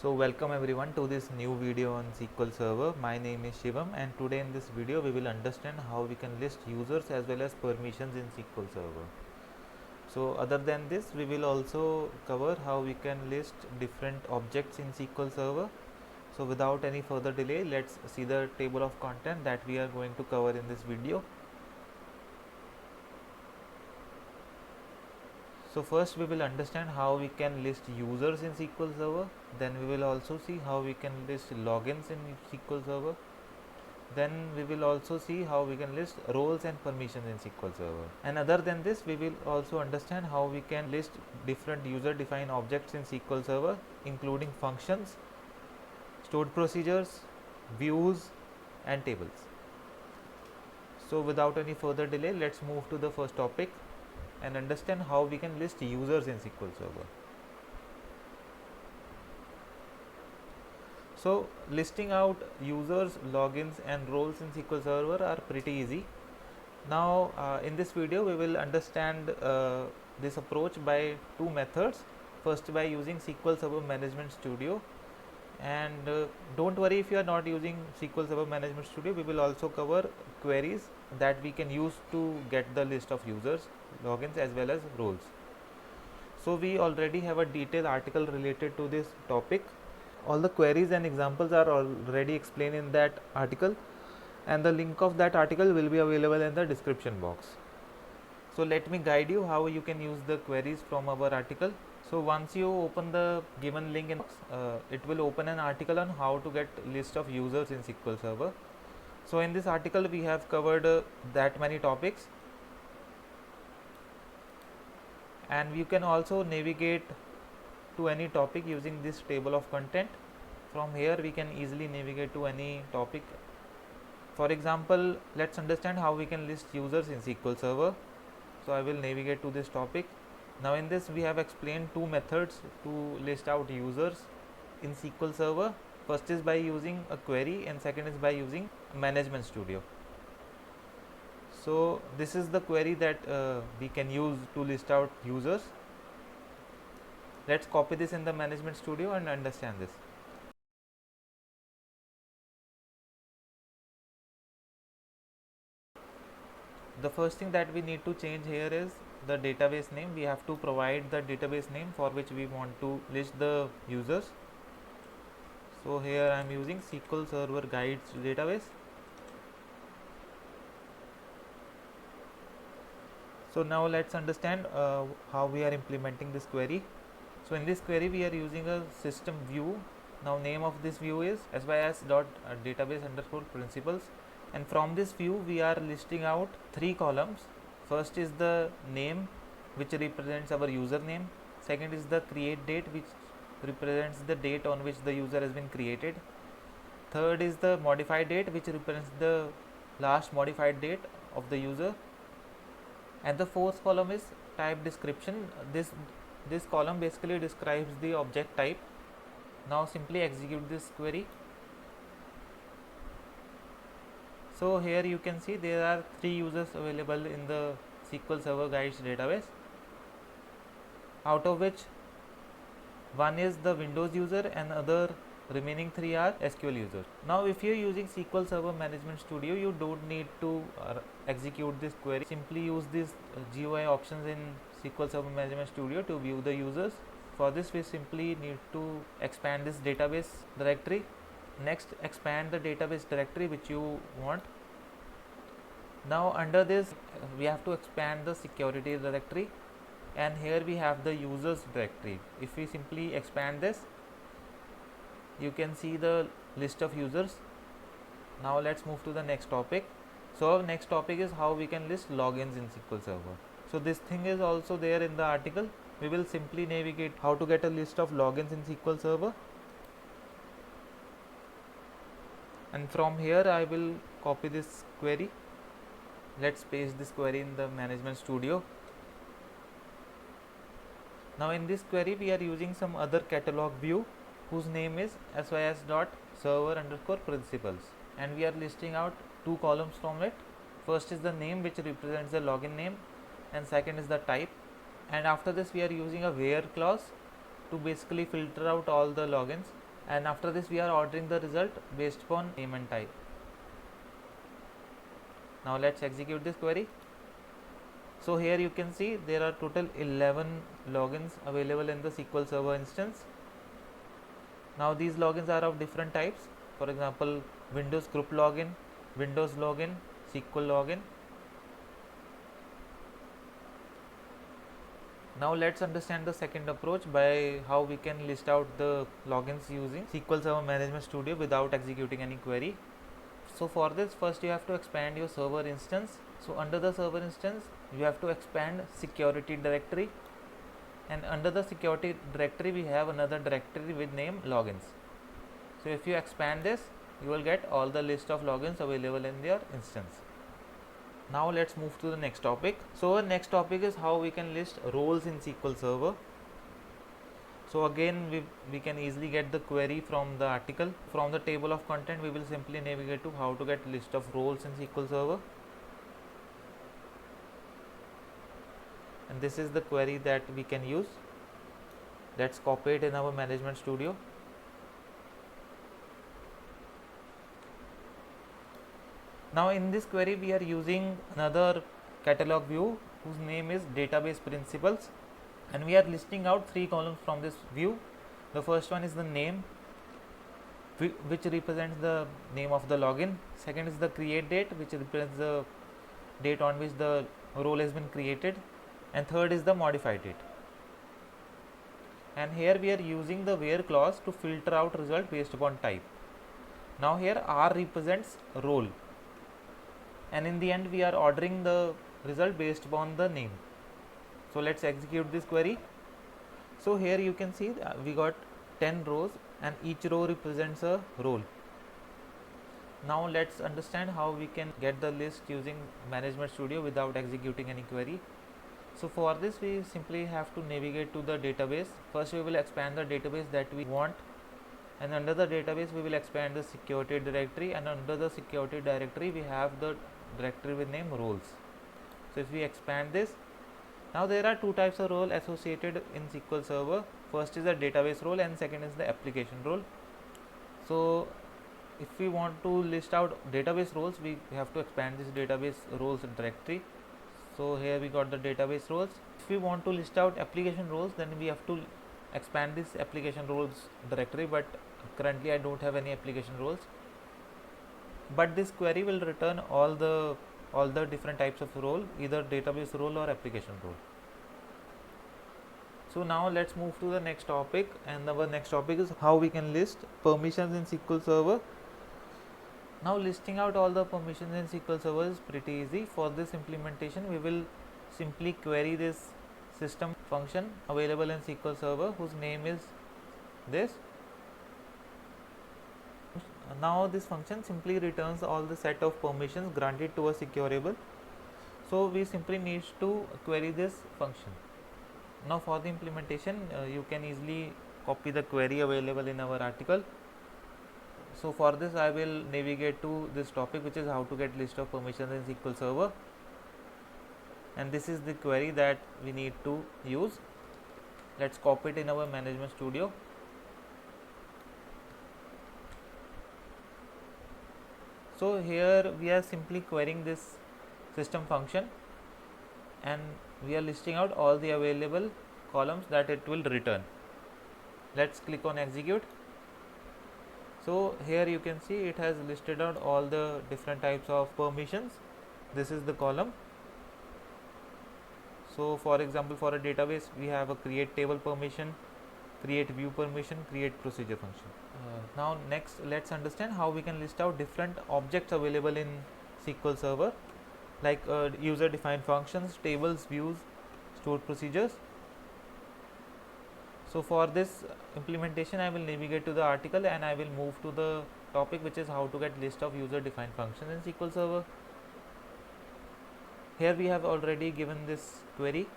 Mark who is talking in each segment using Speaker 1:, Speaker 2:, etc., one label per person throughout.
Speaker 1: So welcome everyone to this new video on SQL Server. My name is Shivam and today in this video we will understand how we can list users as well as permissions in SQL Server. So other than this we will also cover how we can list different objects in SQL Server. So without any further delay, let's see the table of content that we are going to cover in this video. So first we will understand how we can list users in SQL Server. Then we will also see how we can list logins in SQL Server. Then we will also see how we can list roles and permissions in SQL Server. And other than this, we will also understand how we can list different user defined objects in SQL Server, including functions, stored procedures, views and tables. So without any further delay, let's move to the first topic and understand how we can list users in SQL Server. So listing out users, logins and roles in SQL Server are pretty easy. Now in this video we will understand this approach by two methods. First by using SQL Server Management Studio, and don't worry if you are not using SQL Server Management Studio, we will also cover queries that we can use to get the list of users, logins as well as roles. So we already have a detailed article related to this topic. All the queries and examples are already explained in that article, and the link of that article will be available in the description box. So let me guide you how you can use the queries from our article. So once you open the given link, it will open an article on how to get list of users in SQL Server. So in this article we have covered that many topics, and you can also navigate to any topic using this table of content. From here we can easily navigate to any topic. For example, let's understand how we can list users in SQL Server. So I will navigate to this topic. Now in this we have explained two methods to list out users in SQL Server. First is by using a query and second is by using Management Studio. So this is the query that we can use to list out users. Let's copy this in the Management Studio and understand this. The first thing that we need to change here is the database name. We have to provide the database name for which we want to list the users. So here I am using SQL Server Guides database. So now let's understand how we are implementing this query. So in this query we are using a system view. Now name of this view is sys.database_principals, and from this view we are listing out three columns. First is the name, which represents our username. Second is the create date, which represents the date on which the user has been created. Third is the modify date, which represents the last modified date of the user. And the fourth column is type description. This column basically describes the object type. Now simply execute this query. So here you can see there are three users available in the SQL Server Guides database, out of which one is the Windows user and other remaining three are SQL users. Now if you are using SQL Server Management Studio, you don't need to execute this query. Simply use these GUI options in SQL Server Management Studio to view the users. For this we simply need to expand this database directory. Next, expand the database directory which you want. Now under this we have to expand the security directory, and here we have the users directory. If we simply expand this, you can see the list of users. Now let's move to the next topic. So our next topic is how we can list logins in SQL Server. So this thing is also there in the article. We will simply navigate how to get a list of logins in SQL Server, and from here I will copy this query. Let's paste this query in the Management Studio. Now in this query we are using some other catalog view whose name is sys.server_principals, and we are listing out two columns from it. First is the name, which represents the login name, and second is the type. And after this we are using a where clause to basically filter out all the logins. and after this we are ordering the result based upon name and type. Now let's execute this query. So here you can see there are total 11 logins available in the SQL Server instance. Now these logins are of different types. For example, Windows group login, Windows login, SQL login. Now let's understand the second approach by how we can list out the logins using SQL Server Management Studio without executing any query. So for this, first you have to expand your server instance. So under the server instance, you have to expand security directory, and under the security directory we have another directory with name logins. So if you expand this, you will get all the list of logins available in your instance. Now let's move to the next topic. So our next topic is how we can list roles in SQL Server. So again we can easily get the query from the article. From the table of content we will simply navigate to how to get list of roles in SQL Server, and this is the query that we can use. Let's copy it in our Management Studio. Now in this query we are using another catalog view whose name is database principles, and we are listing out 3 columns from this view. The first one is the name, which represents the name of the login. Second is the create date, which represents the date on which the role has been created, and third is the modified date. And here we are using the where clause to filter out result based upon type. Now here R represents role, and in the end we are ordering the result based upon the name. So let's execute this query. So here you can see we got 10 rows and each row represents a role. Now let's understand how we can get the list using Management Studio without executing any query. So for this we simply have to navigate to the database. First we will expand the database that we want, and under the database we will expand the security directory, and under the security directory we have the directory with name roles. So if we expand this, now there are 2 types of role associated in SQL Server. First is the database role and second is the application role. So if we want to list out database roles, we have to expand this database roles directory. So here we got the database roles. If we want to list out application roles, then we have to expand this application roles directory, but currently I don't have any application roles. But this query will return all the different types of role, either database role or application role. So now let's move to the next topic, and our next topic is how we can list permissions in SQL Server. Now listing out all the permissions in SQL Server is pretty easy. For this implementation we will simply query this system function available in SQL Server whose name is this. Now this function simply returns all the set of permissions granted to a securable. So we simply need to query this function. Now for the implementation you can easily copy the query available in our article. So for this I will navigate to this topic, which is how to get list of permissions in SQL Server, and this is the query that we need to use. Let's copy it in our Management Studio. So here we are simply querying this system function, and we are listing out all the available columns that it will return. Let's click on execute. So here you can see it has listed out all the different types of permissions. This is the column. So for example, for a database we have a create table permission, create view permission, create procedure function. Now next let's understand how we can list out different objects available in SQL Server, like user defined functions, tables, views, stored procedures. So for this implementation I will navigate to the article and I will move to the topic, which is how to get list of user defined functions in SQL Server. Here we have already given this query,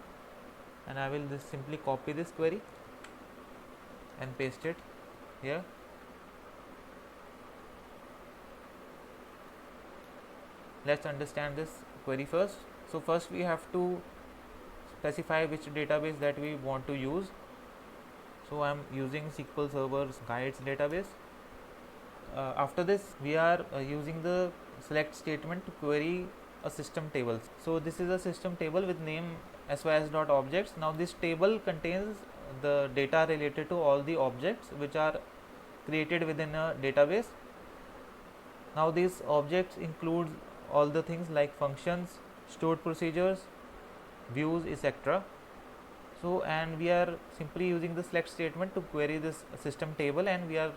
Speaker 1: and I will just simply copy this query and paste it here. Let's understand this query first. So first we have to specify which database that we want to use. So I am using SQL Server's guides database. After this, we are using the select statement to query a system table. So this is a system table with name sys.objects. Now this table contains the data related to all the objects which are created within a database. Now these objects include all the things like functions, stored procedures, views, etc. So and we are simply using the select statement to query this system table, and we are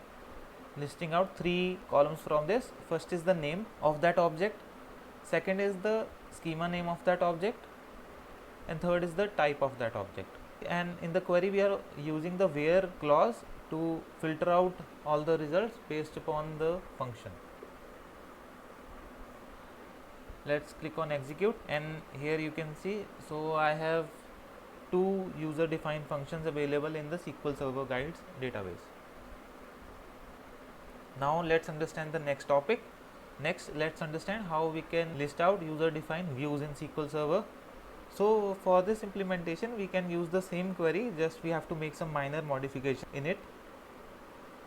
Speaker 1: listing out 3 columns from this. First is the name of that object, second is the schema name of that object, and third is the type of that object. And in the query we are using the where clause to filter out all the results based upon the function. Let's click on execute, and here you can see, so I have 2 user defined functions available in the SQL Server Guides database. Now let's understand the next topic. Next, let's understand how we can list out user defined views in SQL Server. So for this implementation we can use the same query, just we have to make some minor modification in it.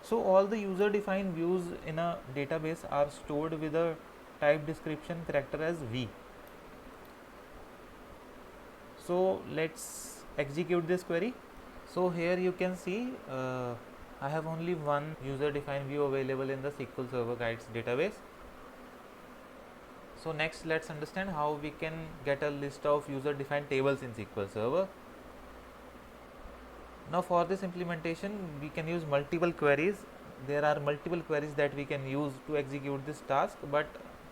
Speaker 1: So all the user defined views in a database are stored with a type description character as v. So let's execute this query. So here you can see I have only one user defined view available in the SQL Server Guides database. So next, let's understand how we can get a list of user defined tables in SQL Server. Now for this implementation we can use multiple queries. There are multiple queries that we can use to execute this task, but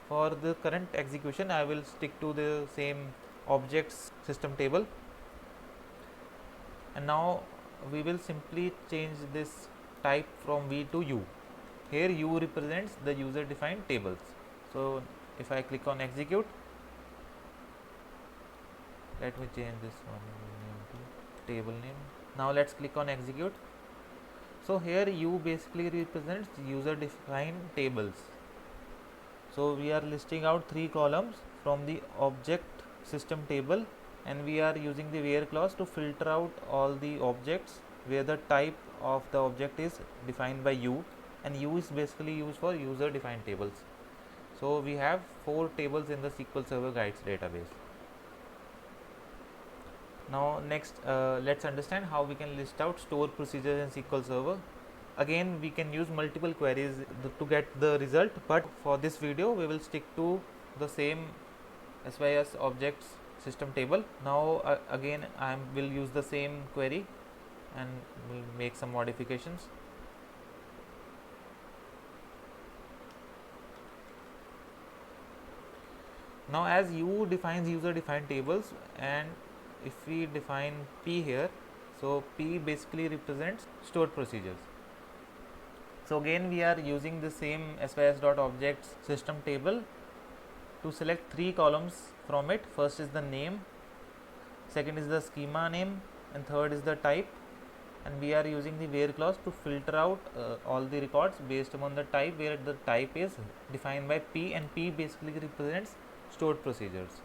Speaker 1: for the current execution I will stick to the same objects system table. And now we will simply change this type from v to u. Here u represents the user defined tables. So if I click on execute, let me change this one name to table name. Now let's click on execute. So here u basically represents user defined tables. So we are listing out 3 columns from the object system table, and we are using the where clause to filter out all the objects where the type of the object is defined by u, and u is basically used for user defined tables. So we have 4 tables in the SQL Server Guides database. Now next, let's understand how we can list out store procedures in SQL Server. Again we can use multiple queries to get the result, but for this video we will stick to the same SYS objects system table. Now again I will use the same query and will make some modifications. Now as u defines user defined tables, and if we define p here, so p basically represents stored procedures. So again we are using the same sys.objects system table to select 3 columns from it. First is the name, second is the schema name, and third is the type. And we are using the where clause to filter out all the records based upon the type, where the type is defined by p, and p basically represents stored procedures.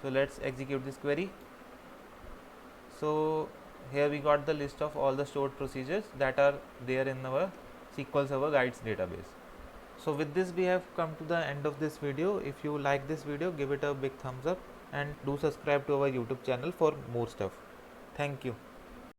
Speaker 1: So let's execute this query. So here we got the list of all the stored procedures that are there in our SQL Server Guides database. So with this we have come to the end of this video. If you like this video, give it a big thumbs up and do subscribe to our YouTube channel for more stuff. Thank you.